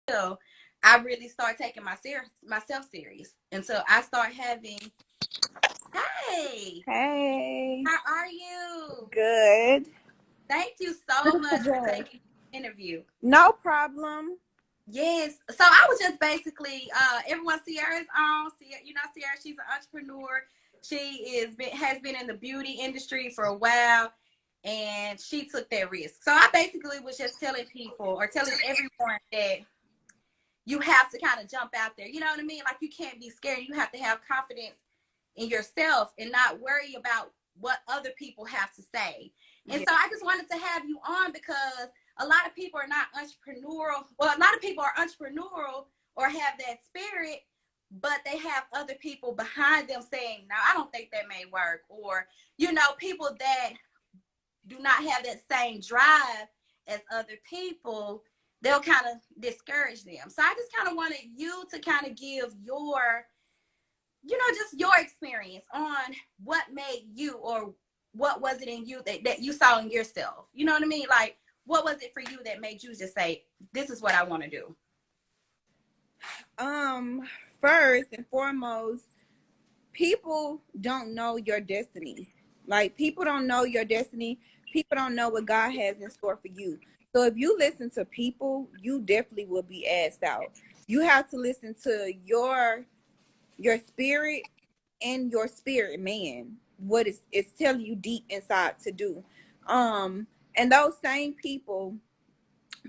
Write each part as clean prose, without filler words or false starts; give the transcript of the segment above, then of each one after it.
until I really start taking myself serious. And so I start having, hey, Hey. how are you? Good. Thank you so much for taking the interview. No problem. Yes. So I was just basically, everyone Sierra's on. Sierra, she's an entrepreneur. Has been in the beauty industry for a while, and she took that risk. So I basically was just telling people or telling everyone that you have to kind of jump out there. You know what I mean? Like, you can't be scared. You have to have confidence in yourself and not worry about what other people have to say. And so I just wanted to have you on because a lot of people are not entrepreneurial. Well, a lot of people are entrepreneurial or have that spirit, but they have other people behind them saying, no, I don't think that may work. Or, people that do not have that same drive as other people, they'll kind of discourage them. So I just kind of wanted you to kind of give your, just your experience on what made you, or what was it in you that you saw in yourself. You know what I mean? Like, what was it for you that made you just say, this is what I want to do? First and foremost, people don't know your destiny. Like, people don't know your destiny. People don't know what God has in store for you. So if you listen to people, you definitely will be asked out. You have to listen to your spirit and your spirit man, what it's telling you deep inside to do. And those same people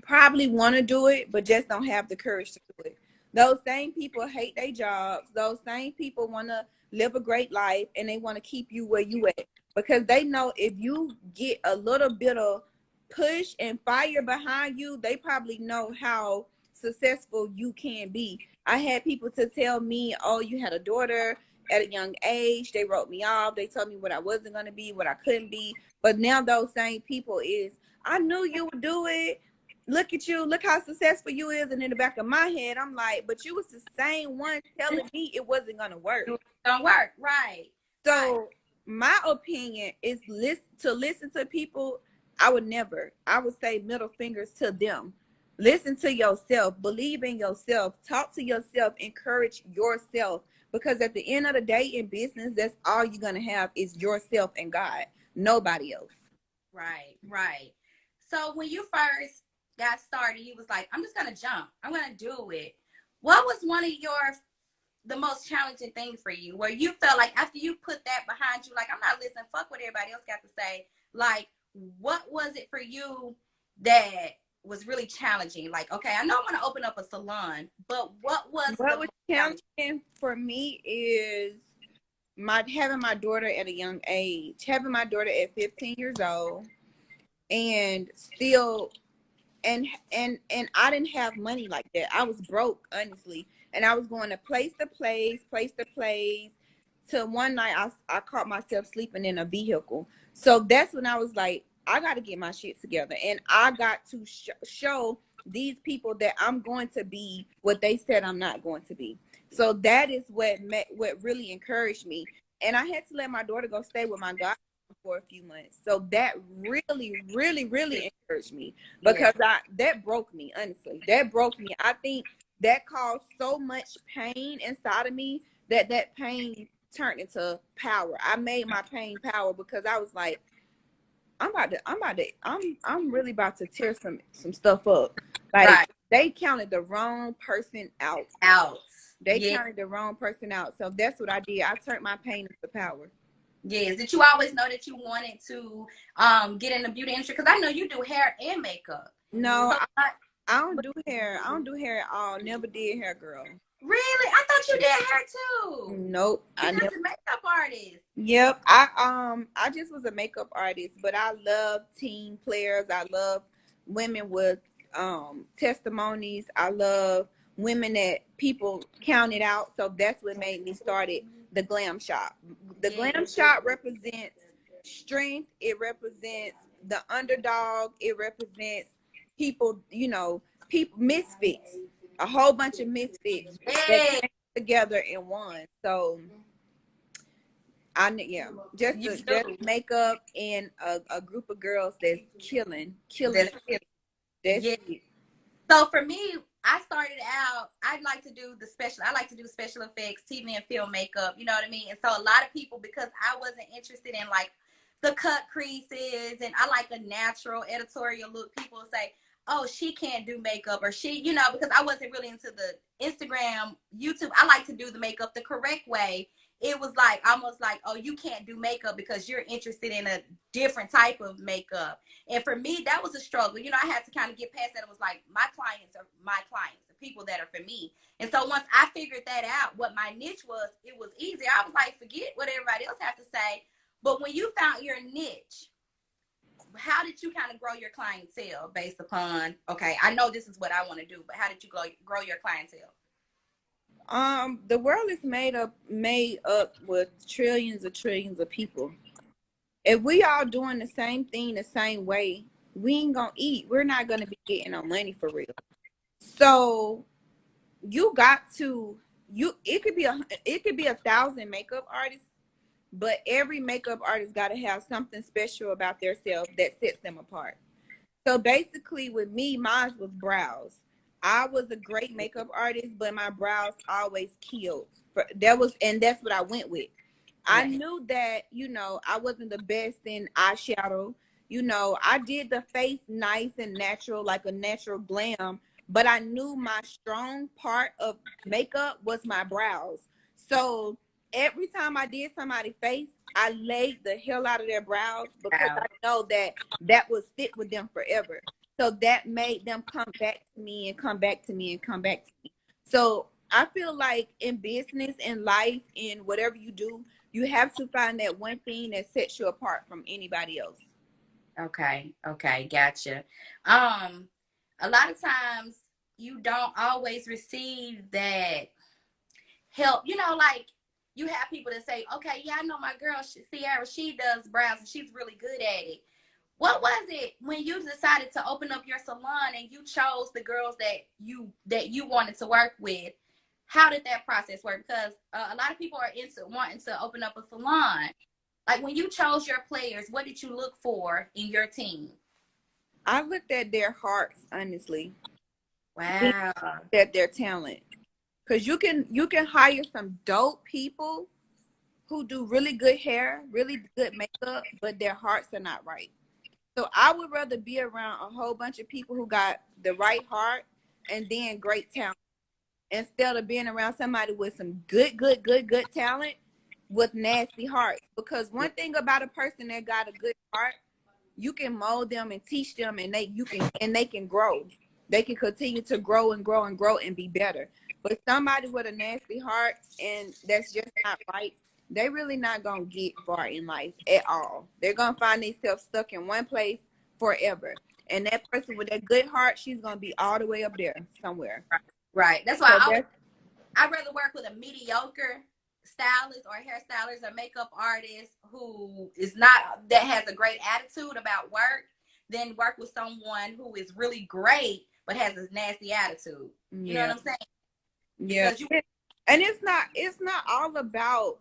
probably want to do it, but just don't have the courage to do it. Those same people hate their jobs. Those same people want to live a great life, and they want to keep you where you at, because they know if you get a little bit of push and fire behind you, they probably know how successful you can be. I had people to tell me, oh, you had a daughter at a young age. They wrote me off. They told me what I wasn't going to be, what I couldn't be. But now those same people is, I knew you would do it. Look at you. Look how successful you is. And in the back of my head, I'm like, but you was the same one telling me it wasn't going to work. It don't work. Right. So my opinion is to listen to people. I would say middle fingers to them. Listen to yourself. Believe in yourself. Talk to yourself. Encourage yourself. Because at the end of the day in business, that's all you're going to have is yourself and God. Nobody else. Right. Right. So when you first got started, you was like, I'm just going to jump. I'm going to do it. What was one of the most challenging thing for you, where you felt like after you put that behind you, like, I'm not listening, fuck what everybody else got to say? Like, what was it for you that was really challenging? Like, okay, I know I'm going to open up a salon, but what was challenging for me is having my daughter at a young age, having my daughter at 15 years old, and still and I didn't have money like that. I was broke, honestly, and I was going to place to place, till one night I caught myself sleeping in a vehicle. So that's when I was like, I got to get my shit together, and I got to show these people that I'm going to be what they said I'm not going to be. So that is what really encouraged me. And I had to let my daughter go stay with my god for a few months. So that really, really, really encouraged me, because that broke me, honestly. That broke me. I think that caused so much pain inside of me that pain turned into power. I made my pain power, because I was like, I'm really about to tear some stuff up. Like, they counted the wrong person out. They counted the wrong person out. So that's what I did. I turned my pain into power. Yes. Did you always know that you wanted to get in the beauty industry? Because I know you do hair and makeup. No, I don't do hair. I don't do hair at all. Never did hair, girl. Really? I thought you did hair too. Nope. I never. A makeup artist. Yep. I just was a makeup artist, but I love team players. I love women with testimonies. I love women that people counted out. So that's what made me started the Glam Shop. The Glam Shop represents strength. It represents the underdog. It represents people, misfits. A whole bunch of misfits that came together in one. So just makeup and a group of girls that's killing. That's it. So for me, I started out, I like to do special effects, TV and film makeup, you know what I mean? And so a lot of people, because I wasn't interested in like the cut creases and I like a natural editorial look, people say, oh, she can't do makeup, or she, you know, because I wasn't really into the Instagram, YouTube. I like to do the makeup the correct way. It was like almost like, oh, you can't do makeup because you're interested in a different type of makeup. And for me, that was a struggle. You know, I had to kind of get past that. It was like, my clients, the people that are for me. And so once I figured that out, what my niche was, it was easy. I was like, forget what everybody else has to say. But when you found your niche, how did you kind of grow your clientele based upon, okay, I know this is what I want to do, but how did you grow your clientele? The world is made up with trillions of people. If we all doing the same thing the same way, we ain't gonna eat. We're not gonna be getting no money for real. So you got to it could be 1,000 makeup artists, but every makeup artist got to have something special about themselves that sets them apart. So basically, with me, mine was brows. I was a great makeup artist, but my brows always killed. And that's what I went with. I Yeah. knew that, I wasn't the best in eyeshadow. I did the face nice and natural, like a natural glam, but I knew my strong part of makeup was my brows. So every time I did somebody's face, I laid the hell out of their brows because Wow. I know that would stick with them forever. So that made them come back to me and come back to me and come back to me. So I feel like in business, in life, in whatever you do, you have to find that one thing that sets you apart from anybody else. Okay. Okay. Gotcha. Um, a lot of times you don't always receive that help. You know, like you have people that say, okay, yeah, I know my girl Sierra, she does brows and she's really good at it. What was it when you decided to open up your salon and you chose the girls that you wanted to work with? How did that process work? Because a lot of people are into wanting to open up a salon. Like when you chose your players, what did you look for in your team? I looked at their hearts, honestly, then Wow. at their talent. Because you can hire some dope people who do really good hair, really good makeup, but their hearts are not right. So I would rather be around a whole bunch of people who got the right heart and then great talent instead of being around somebody with some good talent with nasty hearts. Because one thing about a person that got a good heart, you can mold them and teach them, and they can grow. They can continue to grow and grow and grow and be better. But somebody with a nasty heart and that's just not right, they really not gonna get far in life at all. They're gonna find themselves stuck in one place forever. And that person with that good heart, she's gonna be all the way up there somewhere. Right. That's why So that's I'd rather work with a mediocre stylist or hairstylist or makeup artist who is not that has a great attitude about work than work with someone who is really great but has a nasty attitude. You know what yeah, I'm saying? yeah. Because you And it's not all about,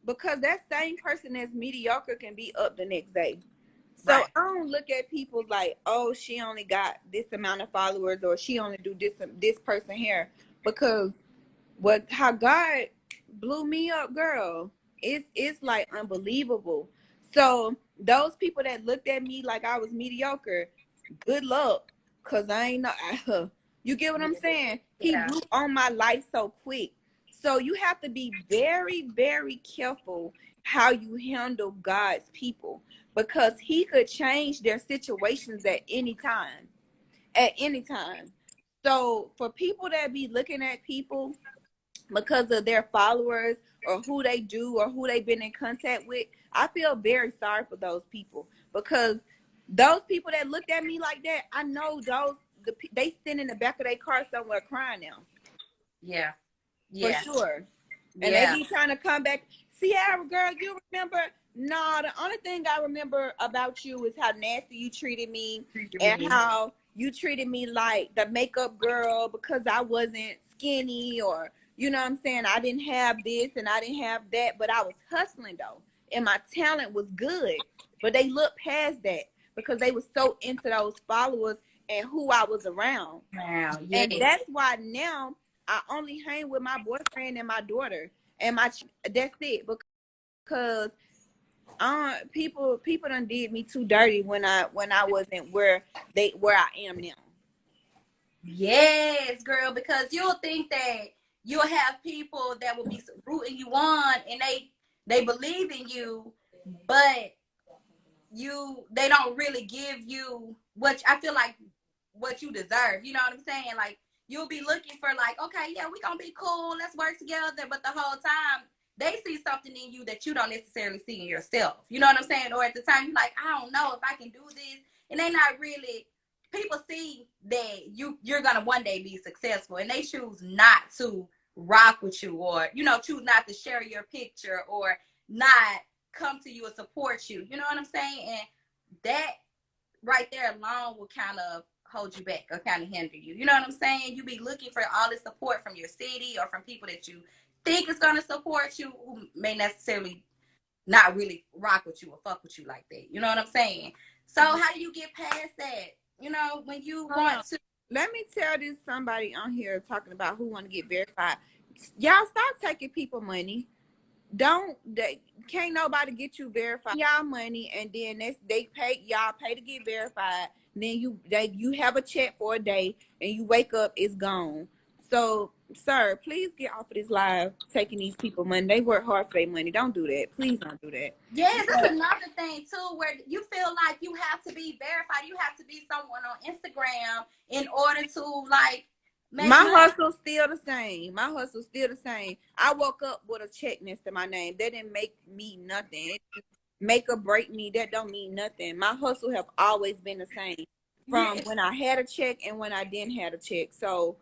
because that same person that's mediocre can be up the next day. So right, I don't look at people like, oh, she only got this amount of followers or she only do this person here, because how God blew me up, girl, it's like unbelievable. So those people that looked at me like I was mediocre, good luck, cause I ain't know. You get what I'm saying? He yeah, blew on my life so quick. So you have to be very, very careful how you handle God's people, because He could change their situations at any time. At any time. So for people that be looking at people because of their followers or who they do or who they've been in contact with, I feel very sorry for those people, because those people that looked at me like that, I know they sit in the back of their car somewhere crying now, yeah, for yeah, sure. And they yeah. be trying to come back. Sierra, girl, you remember? No, the only thing I remember about you is how nasty you treated me and Mm-hmm. how you treated me like the makeup girl because I wasn't skinny, or, you know what I'm saying? I didn't have this and I didn't have that, but I was hustling though. And my talent was good. But they looked past that because they were so into those followers and who I was around. Wow, And yes. that's why now I only hang with my boyfriend and my daughter and that's it, because people done did me too dirty when I wasn't where I am now. Yes, girl, because you'll think that you'll have people that will be rooting you on and they believe in you, but they don't really give you what I feel like what you deserve. You know what I'm saying? Like you'll be looking for like, okay, yeah, we gonna be cool, let's work together, but the whole time they see something in you that you don't necessarily see in yourself. You know what I'm saying? Or at the time you're like, I don't know if I can do this, and they not really. People see that you're gonna one day be successful, and they choose not to rock with you, or choose not to share your picture, or not come to you and support you. You know what I'm saying? And that right there alone will kind of hold you back or kind of hinder you. You know what I'm saying? You be looking for all this support from your city or from people that you think is gonna support you, who may necessarily not really rock with you or fuck with you like that. You know what I'm saying? So how do you get past that? When you want to. Let me tell this somebody on here talking about who want to get verified. Y'all stop taking people money. Can't nobody get you verified. Y'all money, and then they pay to get verified. Then you have a check for a day, and you wake up, it's gone. So, sir, please get off of this live taking these people money. They work hard for their money. Don't do that. Please don't do that. Yes, that's another thing too, where you feel like you have to be verified. You have to be someone on Instagram in order to like make my money. hustle's still the same. I woke up with a check next to my name. That didn't make me nothing. It make or break me. That don't mean nothing. My hustle have always been the same from when I had a check and when I didn't have a check. So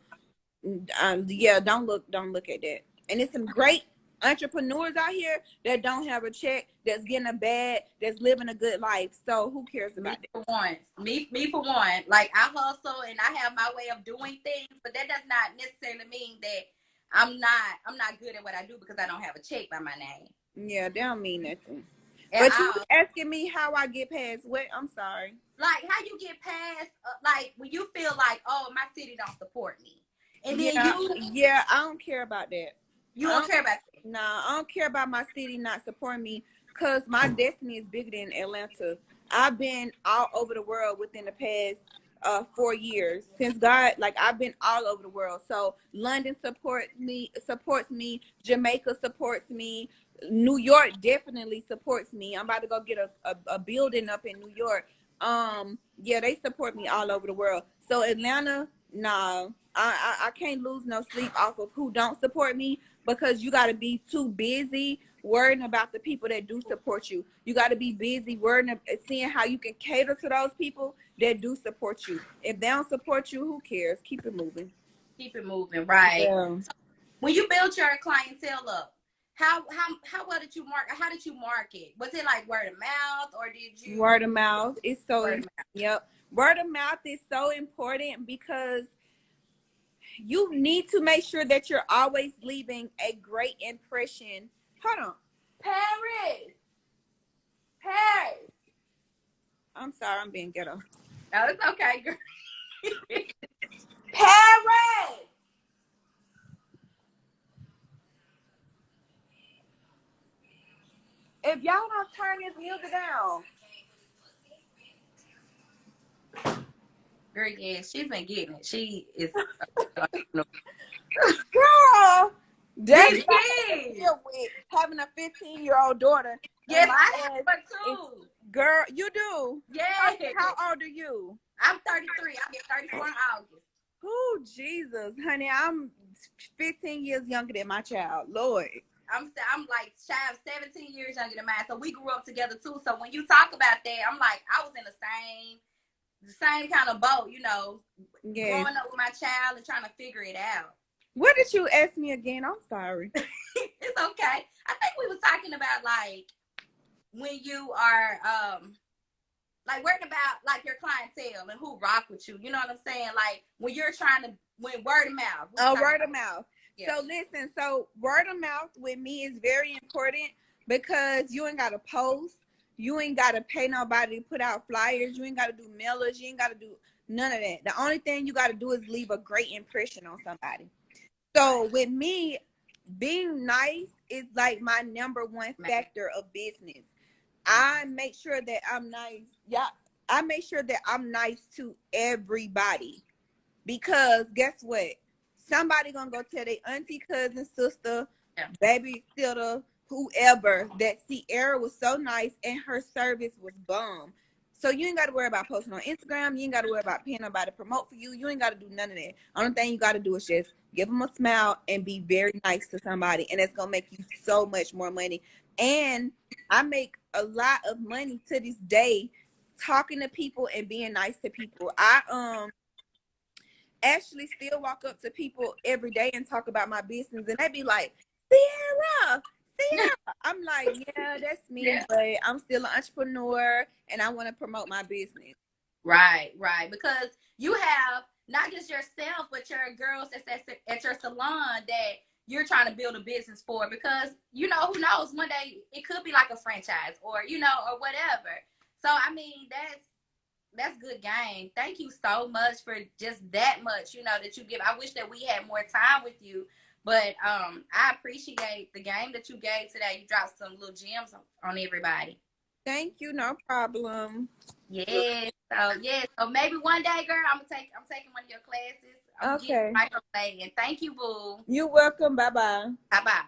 yeah, don't look at that. And there's some great entrepreneurs out here that don't have a check, that's getting a bag, that's living a good life. So who cares about that? Me for one. Like I hustle and I have my way of doing things, but that does not necessarily mean that I'm not good at what I do because I don't have a check by my name. Yeah, they don't mean nothing. But you asking me how I get past what? I'm sorry. Like how you get past, like when you feel like, oh, my city don't support me, and then I don't care about that. You don't care about that. No, I don't care about my city not supporting me, because my destiny is bigger than Atlanta. I've been all over the world within the past 4 years since God. Like I've been all over the world. So London supports me. Jamaica supports me. New York definitely supports me. I'm about to go get a building up in New York. Yeah, they support me all over the world. So Atlanta, nah, I can't lose no sleep off of who don't support me, because you got to be too busy worrying about the people that do support you. You got to be busy worrying, seeing how you can cater to those people that do support you. If they don't support you, who cares? Keep it moving. Keep it moving, right? Yeah. So when you built your clientele up, how well did you market? How did you market? Was it like word of mouth, or did you word of mouth? It's so yep. Word of mouth is so important, because you need to make sure that you're always leaving a great impression. Hold on. Paris. I'm sorry, I'm being ghetto. No, it's okay, girl. Paris. If y'all don't turn this music down. Girl, yeah, she's been getting it. She is girl. That's with having a 15-year-old daughter. Yes, I have one too. Girl, you do? Yeah. How old are you? I'm 33. I'll be 34 in August. Oh, Jesus, honey, I'm 15 years younger than my child. Lord. I'm like shy of 17 years younger than mine. So we grew up together too. So when you talk about that, I'm like, I was in the same kind of boat, growing up with my child and trying to figure it out. What did you ask me again? I'm sorry. It's okay. I think we were talking about like when you are like worrying about like your clientele and who rock with you. You know what I'm saying? Like when you're when word of mouth. Word of mouth. Yeah. So listen, word of mouth with me is very important, because you ain't got to post. You ain't got to pay nobody to put out flyers. You ain't got to do mailers. You ain't got to do None of that. The only thing you got to do is leave a great impression on somebody. So with me, being nice is like my number one factor of business. I make sure that I'm nice. Yeah, I make sure that I'm nice to everybody. Because guess what? Somebody gonna go tell their auntie, cousin, sister, baby, sister, whoever that Sierra was so nice and her service was bomb. So you ain't got to worry about posting on Instagram. You ain't got to worry about paying nobody to promote for you. You ain't got to do none of that. Only thing you got to do is just give them a smile and be very nice to somebody, and it's gonna make you so much more money. And I make a lot of money to this day talking to people and being nice to people. I actually still walk up to people every day and talk about my business, and they be like, Sierra, Sierra. I'm like, yeah, that's me, but I'm still an entrepreneur and I want to promote my business. Right, right. Because you have not just yourself, but your girls that's at your salon that you're trying to build a business for. Because, you know, who knows, one day it could be like a franchise or, you know, or whatever. So, I mean, that's good game. Thank you so much for just that much, you know, that you give. I wish that we had more time with you, but I appreciate the game that you gave today. You dropped some little gems on everybody. Thank you, no problem. Yes. So maybe one day, girl, I'm taking one of your classes. I'm Okay. getting microblading. Thank you, boo. You're welcome. Bye-bye. Bye-bye.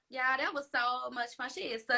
Yeah, that was so much fun. She is such